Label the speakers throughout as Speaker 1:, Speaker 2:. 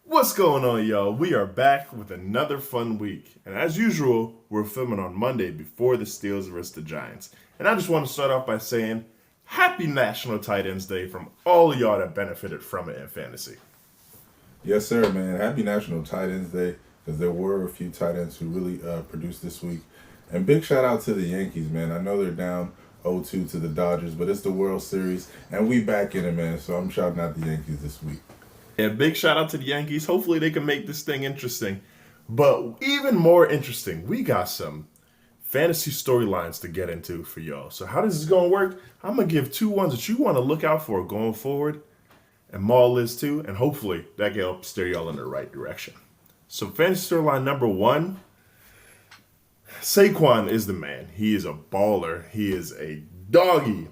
Speaker 1: What's going on, y'all? We are back with another fun week. And as usual, we're filming on Monday before the Steelers versus the Giants. And I just want to start off by saying happy National Tight Ends Day from all of y'all that benefited from it in fantasy.
Speaker 2: Yes, sir, man. Happy National Tight Ends Day because there were a few tight ends who really produced this week. And big shout out to the Yankees, man. I know they're down 0-2 to the Dodgers, but it's the World Series, and we back in it, man. So I'm shouting out the Yankees this week.
Speaker 1: Yeah, big shout out to the Yankees. Hopefully they can make this thing interesting. But even more interesting, we got some fantasy storylines to get into for y'all. So how this is going to work, I'm going to give two ones that you want to look out for going forward. And Maul is too. And hopefully that can help steer y'all in the right direction. So fantasy storyline number one, Saquon is the man. He is a baller. He is a doggy.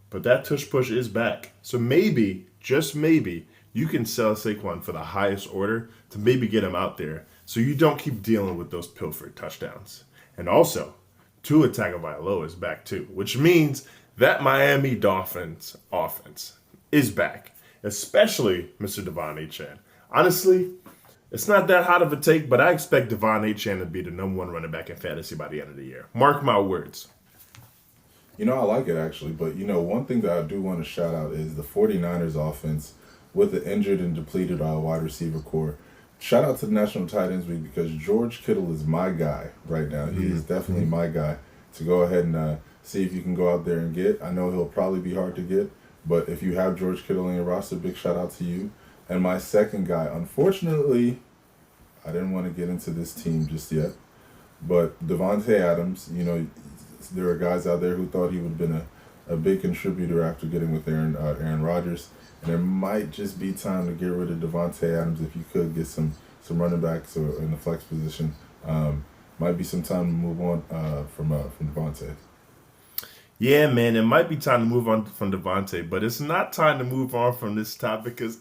Speaker 1: But that tush push is back. So maybe, just maybe, you can sell Saquon for the highest order to maybe get him out there so you don't keep dealing with those pilfered touchdowns. And also, Tua Tagovailoa is back too, which means that Miami Dolphins offense is back, especially Mr. Devon Achane. Honestly, it's not that hot of a take, but I expect Devon Achane to be the number one running back in fantasy by the end of the year. Mark my words.
Speaker 2: I like it actually, but one thing that I do want to shout out is the 49ers offense with the injured and depleted wide receiver core. Shout out to the National Tight Ends Week because George Kittle is my guy right now. He is definitely my guy to go ahead and see if you can go out there and get. I know he'll probably be hard to get, but if you have George Kittle in your roster, big shout out to you. And my second guy, unfortunately, I didn't want to get into this team just yet, but Devontae Adams, there are guys out there who thought he would have been a big contributor after getting with Aaron Rodgers. And there might just be time to get rid of Devontae Adams if you could get some running backs or in the flex position. Might be some time to move on from Devontae.
Speaker 1: Yeah, man, it might be time to move on from Devontae, but it's not time to move on from this topic because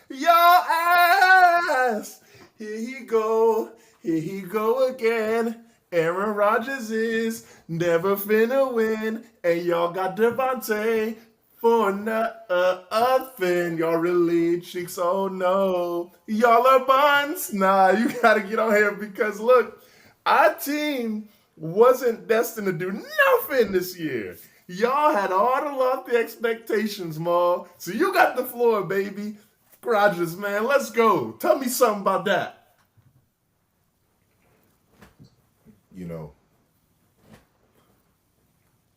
Speaker 1: your ass. Here he go again. Aaron Rodgers is never finna win, and y'all got Devontae for nothing. Y'all really cheeks, oh no. Y'all are buns. Nah, you gotta get on here because look, our team wasn't destined to do nothing this year. Y'all had all the lofty expectations, Maul. So you got the floor, baby. Rodgers, man, let's go. Tell me something about that.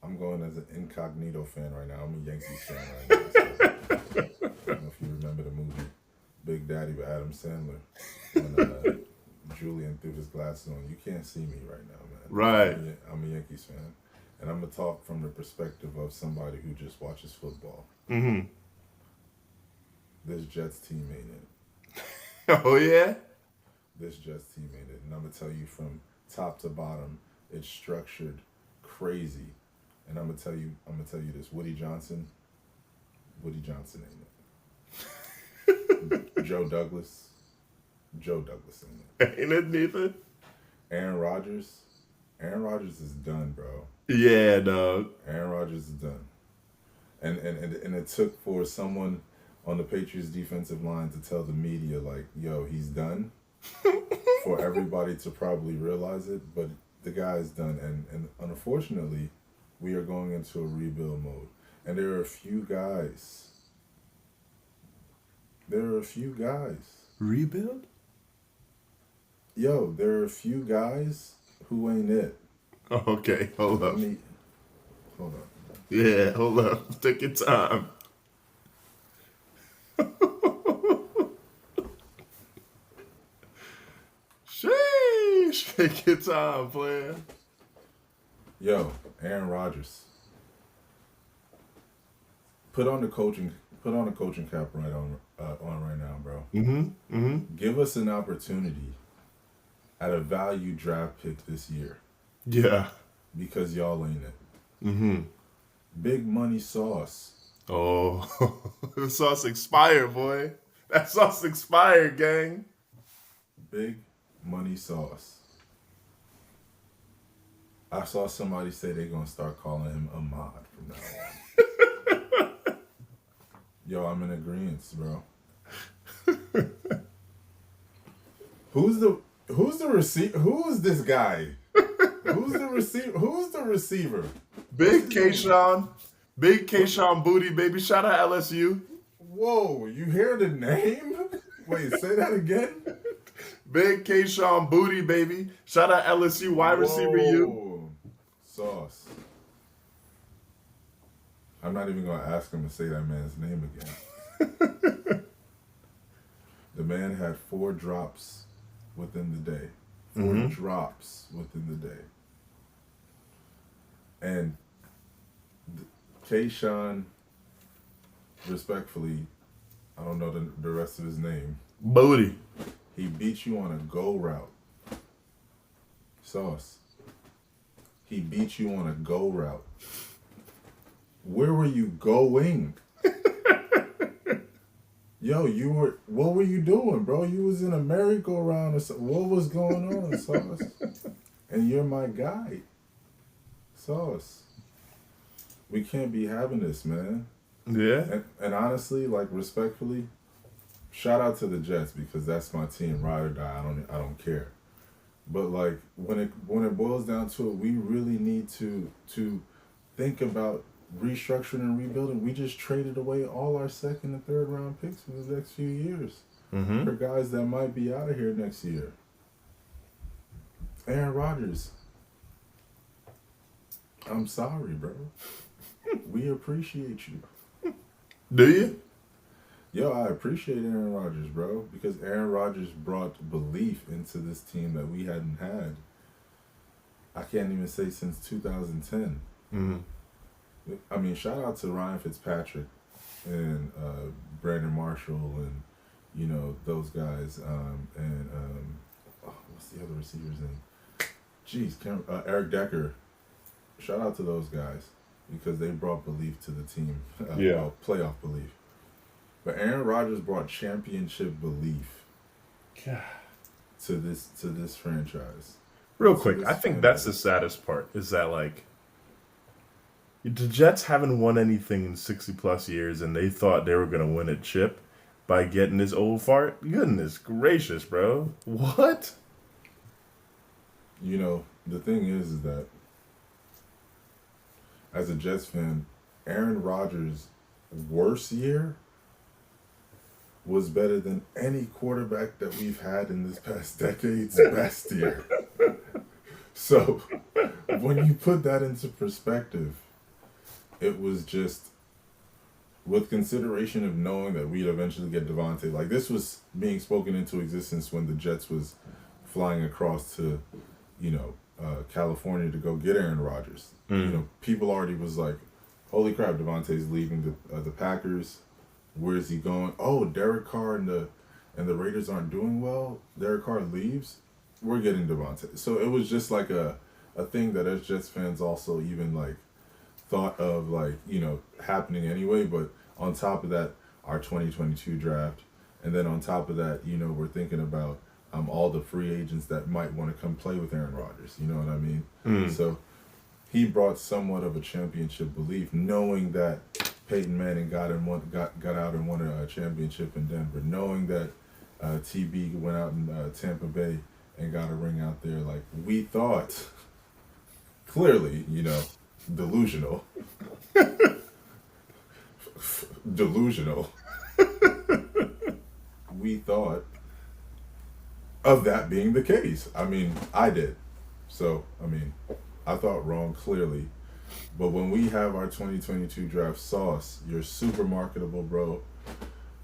Speaker 2: I'm going as an incognito fan right now. I'm a Yankees fan right now. So I don't know if you remember the movie Big Daddy with Adam Sandler when Julian threw his glasses on. You can't see me right now, man.
Speaker 1: Right.
Speaker 2: I'm a Yankees fan. And I'm going to talk from the perspective of somebody who just watches football.
Speaker 1: Mm-hmm.
Speaker 2: This Jets team ain't it.
Speaker 1: Oh, yeah?
Speaker 2: This Jets team ain't it. And I'm going to tell you from top to bottom, it's structured crazy. And I'm gonna tell you this: Woody Johnson ain't it. Joe Douglas ain't it.
Speaker 1: Ain't it neither?
Speaker 2: Aaron Rodgers is done, bro.
Speaker 1: Yeah, dog.
Speaker 2: Aaron Rodgers is done. And it took for someone on the Patriots defensive line to tell the media like, yo, he's done. For everybody to probably realize it, but the guy is done, and unfortunately, we are going into a rebuild mode. And there are a few guys.
Speaker 1: Rebuild?
Speaker 2: Yo, there are a few guys who ain't it.
Speaker 1: Oh, okay, hold up.
Speaker 2: Hold on.
Speaker 1: Yeah, hold up. Take your time. Sheesh. Take your time, player.
Speaker 2: Yo, Aaron Rodgers. Put on the coaching cap right on right now, bro. Give us an opportunity at a value draft pick this year.
Speaker 1: Yeah.
Speaker 2: Because y'all ain't it. Big money sauce.
Speaker 1: Oh, the sauce expired, boy. That sauce expired, gang.
Speaker 2: Big money sauce. I saw somebody say they're going to start calling him Ahmad from now on. Yo, I'm in agreement, bro. Who's the receiver? Who is this guy? Who's the receiver? Who's the receiver? What's
Speaker 1: Big
Speaker 2: his name?
Speaker 1: Kayshawn. Big
Speaker 2: What's
Speaker 1: Kayshawn Booty, baby. Shout out LSU.
Speaker 2: Whoa, you hear the name? Wait, say that again?
Speaker 1: Big Kayshawn Booty, baby. Shout out LSU wide receiver U.
Speaker 2: Whoa. Sauce. I'm not even gonna ask him to say that man's name again. The man had 4 drops within the day. 4 drops within the day. And Kayshawn, respectfully, I don't know the rest of his name.
Speaker 1: Booty.
Speaker 2: He beat you on a go route. Sauce. He beat you on a go route. Where were you going? Yo, what were you doing, bro? You was in a merry-go-round or something. What was going on, Sauce? And you're my guy. Sauce. We can't be having this, man.
Speaker 1: Yeah.
Speaker 2: And honestly, like, respectfully, shout out to the Jets because that's my team, ride or die. I don't care. But like when it boils down to it, we really need to think about restructuring and rebuilding. We just traded away all our second and third round picks for the next few years for guys that might be out of here next year. Aaron Rodgers, I'm sorry, bro. We appreciate you.
Speaker 1: Do you?
Speaker 2: Yo, I appreciate Aaron Rodgers, bro, because Aaron Rodgers brought belief into this team that we hadn't had. I can't even say since 2010. I mean, shout out to Ryan Fitzpatrick and Brandon Marshall and, you know, those guys. What's the other receiver's name? Jeez, Eric Decker. Shout out to those guys because they brought belief to the team. Well, playoff belief. But Aaron Rodgers brought championship belief to this franchise.
Speaker 1: Real quick, I think that's the saddest part is that, like, the Jets haven't won anything in 60 plus years and they thought they were going to win a chip by getting this old fart. Goodness gracious, bro. What?
Speaker 2: You know, the thing is that as a Jets fan, Aaron Rodgers' worst year was better than any quarterback that we've had in this past decade's best year. So, when you put that into perspective, it was just with consideration of knowing that we'd eventually get Devontae. Like, this was being spoken into existence when the Jets was flying across to, you know, California to go get Aaron Rodgers. You know, people already was like, holy crap, Devontae's leaving the Packers. Where is he going? Oh, Derek Carr and the Raiders aren't doing well. Derek Carr leaves. We're getting Devontae. So it was just like a thing that as Jets fans also even like thought of, like, you know, happening anyway. But on top of that, our 2022 draft, and then on top of that, you know, we're thinking about all the free agents that might want to come play with Aaron Rodgers. You know what I mean? So he brought somewhat of a championship belief, knowing that Peyton Manning got out and won a championship in Denver, knowing that TB went out in Tampa Bay and got a ring out there. Like, we thought, clearly, you know, delusional. We thought of that being the case. I mean, I did. So, I mean, I thought wrong, clearly. But when we have our 2022 draft, Sauce, you're super marketable, bro.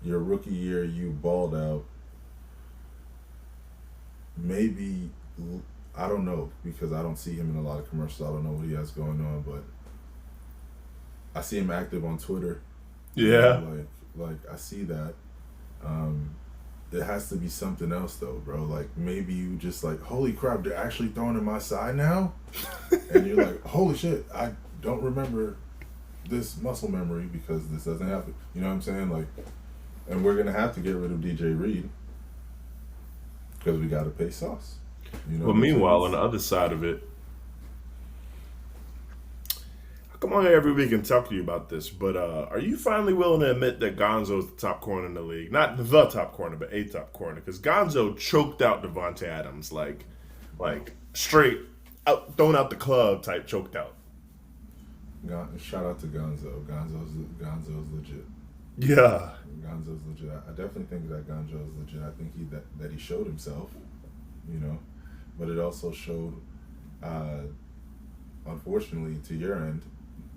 Speaker 2: Your rookie year, you balled out. Maybe, I don't know, because I don't see him in a lot of commercials. I don't know what he has going on, but I see him active on Twitter.
Speaker 1: Yeah.
Speaker 2: You know, like I see that. There has to be something else, though, bro. Like, maybe you just like, holy crap, they're actually throwing in my side now? And you're like, holy shit, I don't remember this muscle memory because this doesn't happen. You know what I'm saying? Like, and we're going to have to get rid of DJ Reed because we got to pay Sauce. You know.
Speaker 1: But meanwhile, on the other side of it, come on here every week and talk to you about this, but are you finally willing to admit that Gonzo is the top corner in the league? Not the top corner, but a top corner. Because Gonzo choked out Devontae Adams, like straight out, thrown out the club type choked out.
Speaker 2: Shout out to Gonzo. Gonzo's legit.
Speaker 1: Yeah.
Speaker 2: Gonzo's legit. I definitely think that Gonzo is legit. I think that he showed himself, but it also showed, unfortunately, to your end,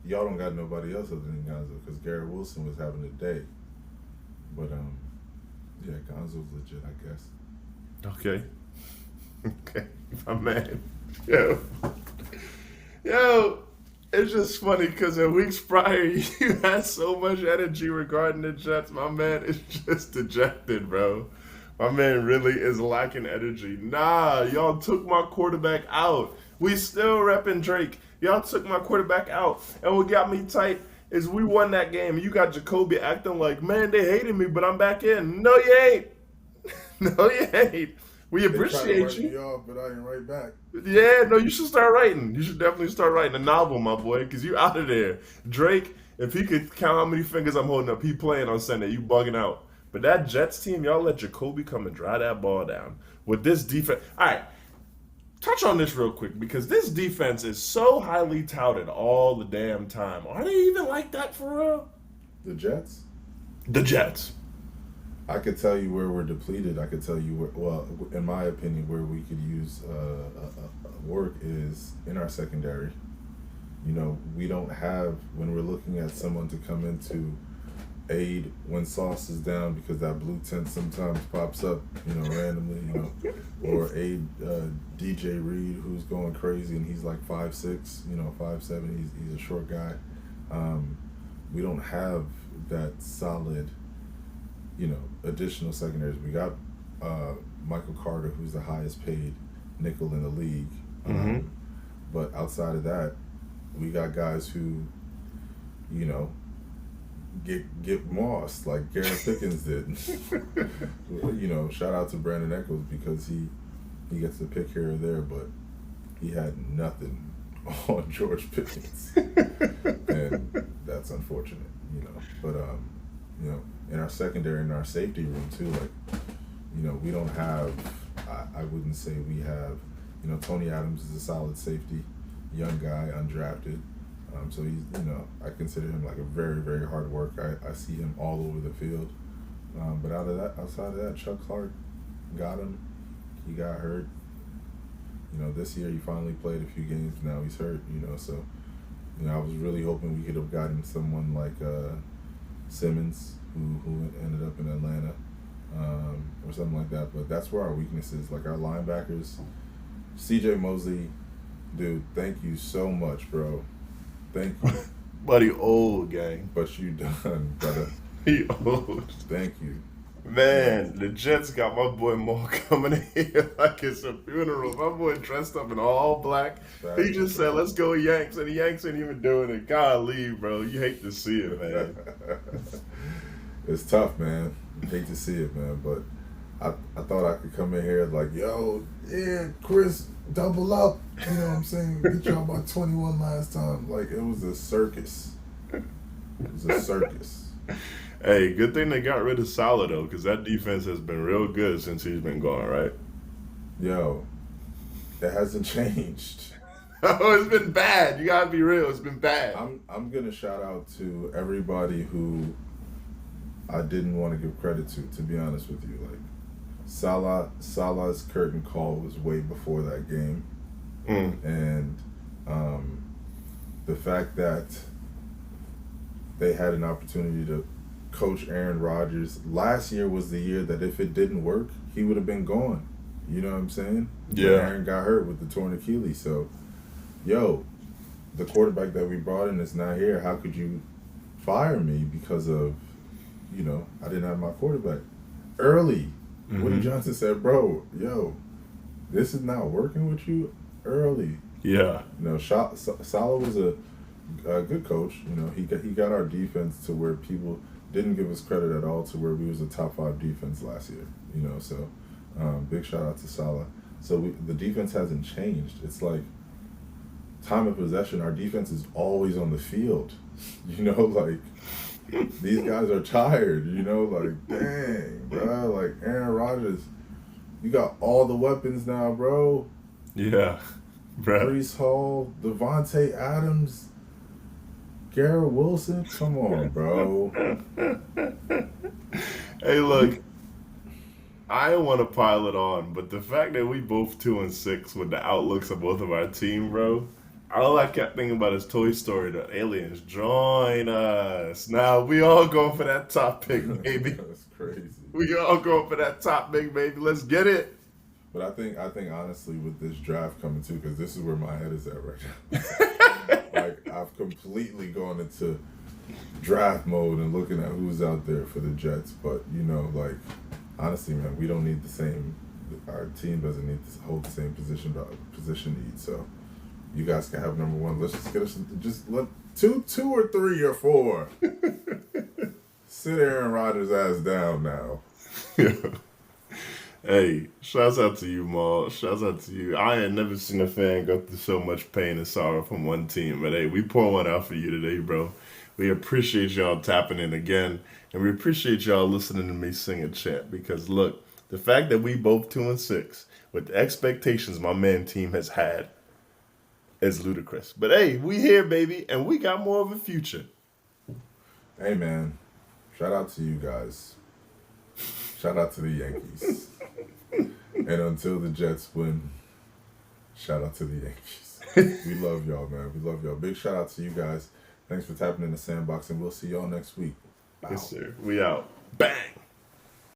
Speaker 2: y'all don't got nobody else other than Gonzo because Garrett Wilson was having a day. But yeah, Gonzo's legit, I guess.
Speaker 1: Okay. Okay, my man. Yo. It's just funny because in weeks prior, you had so much energy regarding the Jets. My man is just dejected, bro. My man really is lacking energy. Nah, y'all took my quarterback out. We still repping Drake. Y'all took my quarterback out. And what got me tight is we won that game. You got Jacoby acting like, man, they hated me, but I'm back in. No, you ain't. No, you ain't. We appreciate you.
Speaker 2: Me off, but I ain't right back.
Speaker 1: Yeah, no, you should start writing. You should definitely start writing a novel, my boy, because you out of there. Drake, if he could count how many fingers I'm holding up, he playing on Sunday. You bugging out. But that Jets team, y'all let Jacoby come and dry that ball down. With this defense. All right, touch on this real quick, because this defense is so highly touted all the damn time. Are they even like that for real?
Speaker 2: The Jets?
Speaker 1: The Jets.
Speaker 2: I could tell you where we're depleted. I could tell you where, well, in my opinion, where we could use work is in our secondary. We don't have, when we're looking at someone to come into aid when Sauce is down, because that blue tent sometimes pops up, randomly, or aid DJ Reed, who's going crazy, and he's like 5'6", 5'7", he's a short guy. We don't have that solid, additional secondaries. We got Michael Carter, who's the highest paid nickel in the league.
Speaker 1: Mm-hmm.
Speaker 2: But outside of that, we got guys who, get mossed like Garrett Pickens did. Shout out to Brandon Echols because he gets the pick here or there, but he had nothing on George Pickens, and that's unfortunate. But in our secondary, in our safety room too, we don't have, I wouldn't say we have, Tony Adams is a solid safety, young guy, undrafted. So he's, I consider him like a very, very hard worker. I see him all over the field. But outside of that, Chuck Clark got him. He got hurt. This year he finally played a few games. Now he's hurt, so, I was really hoping we could have gotten someone like Simmons, who ended up in Atlanta, or something like that. But that's where our weakness is. Like our linebackers, C.J. Mosley, dude, thank you so much, bro. Thank you.
Speaker 1: Buddy, old gang.
Speaker 2: But you done, brother.
Speaker 1: He old.
Speaker 2: Thank you.
Speaker 1: Man, the Jets got my boy Mo coming in here like it's a funeral. My boy dressed up in all black. He just said, let's go Yanks, and the Yanks ain't even doing it. Golly, bro. You hate to see it, man.
Speaker 2: It's tough, man. You hate to see it, man. But I thought I could come in here like, yo, yeah, Chris, double up. You know what I'm saying? Get y'all by 21 last time. Like, it was a circus. It was a circus.
Speaker 1: Hey, good thing they got rid of Salah, though, because that defense has been real good since he's been gone, right?
Speaker 2: Yo, it hasn't changed.
Speaker 1: Oh, it's been bad. You gotta be real. It's been bad.
Speaker 2: I'm gonna shout out to everybody who I didn't want to give credit to be honest with you. Like Salah's curtain call was way before that game. And the fact that they had an opportunity to coach Aaron Rodgers. Last year was the year that if it didn't work, he would have been gone. You know what I'm saying?
Speaker 1: Yeah.
Speaker 2: But Aaron got hurt with the torn Achilles. So, the quarterback that we brought in is not here. How could you fire me because of, I didn't have my quarterback early?
Speaker 1: Mm-hmm.
Speaker 2: Woody Johnson said, bro, this is not working with you early.
Speaker 1: Yeah.
Speaker 2: Salah was a good coach. He got our defense to where people didn't give us credit at all, to where we was a top 5 defense last year. So big shout out to Salah. So the defense hasn't changed. It's like time of possession, our defense is always on the field. You know, like, these guys are tired, you know, like, dang, bro. Like, Aaron Rodgers, you got all the weapons now, bro.
Speaker 1: Yeah, bro.
Speaker 2: Brees Hall, Devontae Adams, Garrett Wilson. Come on, bro.
Speaker 1: Hey, look, I don't want to pile it on, but the fact that we both 2-6 with the outlooks of both of our team, bro. All I kept thinking about is Toy Story. The aliens join us. Now we all going for that top pick, baby.
Speaker 2: That's crazy.
Speaker 1: We all going for that top pick, baby. Let's get it.
Speaker 2: But I think honestly with this draft coming too, because this is where my head is at right now. Like, I've completely gone into draft mode and looking at who's out there for the Jets. But you know, like, honestly, man, we don't need the same. Our team doesn't need to hold the same position needs. So you guys can have number one. Let's just get us just let two or three or four. Sit Aaron Rodgers' ass down now.
Speaker 1: Hey, shouts out to you, Maul. Shouts out to you. I ain't never seen a fan go through so much pain and sorrow from one team. But hey, we pour one out for you today, bro. We appreciate y'all tapping in again. And we appreciate y'all listening to me sing a chant. Because look, the fact that we both 2-6 with the expectations my man team has had is ludicrous. But hey, we here, baby, and we got more of a future.
Speaker 2: Hey, man. Shout out to you guys. Shout out to the Yankees. And until the Jets win, shout out to the Yankees. We love y'all, man. We love y'all. Big shout out to you guys. Thanks for tapping in the sandbox, and we'll see y'all next week. Bow.
Speaker 1: Yes, sir. We out. Bang!